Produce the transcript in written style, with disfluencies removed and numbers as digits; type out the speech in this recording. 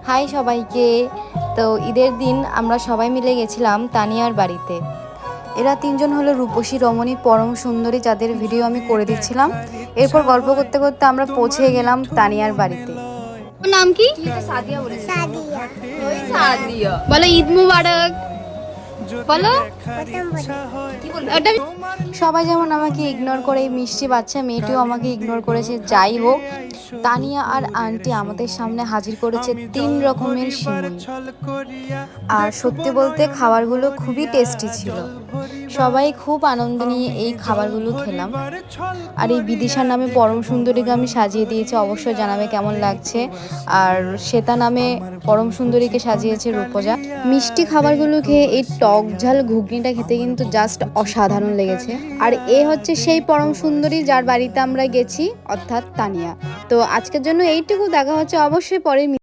High সবাইকে। তো ঈদের দিন আমরা সবাই মিলে গেছিলাম তানিয়ার বাড়িতে। এরা তিনজন হলো রূপসী রমণী পরম সুন্দরী, যাদের ভিডিও আমি করে দিচ্ছিলাম। এরপর গল্প করতে করতে আমরা পৌঁছে গেলাম তানিয়ার বাড়িতে। ওর নাম কি? সাদিয়া বলেছে। সাদিয়া। বলো ঈদ মুবারক বলো। ওটা সবাই যেমন আমাকে ইগনোর করে, এই মিষ্টি বাচ্চা মেয়েটিও আমাকে ইগনোর করেছে। যাই হোক, তানিয়া আর আন্টি আমাদের সামনে হাজির করেছে 3 রকমের সিমুই। আর সত্যি বলতে খাবারগুলো খুবই টেস্টি ছিল। সবাই খুব আনন্দ নিয়ে এই খাবারগুলো খেলাম। আর এই বিদিশার নামে পরম সুন্দরীকে আমি সাজিয়ে দিয়েছি, অবশ্যই জানাবে কেমন লাগছে। আর শ্বেতা নামে পরম সুন্দরীকে সাজিয়েছে রূপজা। মিষ্টি খাবারগুলো খেয়ে এই টক ঝাল ঘুগনিটা খেতে কিন্তু জাস্ট অসাধারণ লেগেছে। আর এ হচ্ছে সেই পরম সুন্দরী যার বাড়িতে আমরা গেছি, অর্থাৎ তানিয়া। তো আজকের জন্য এইটুকু, দেখা হচ্ছে অবশ্যই পরে।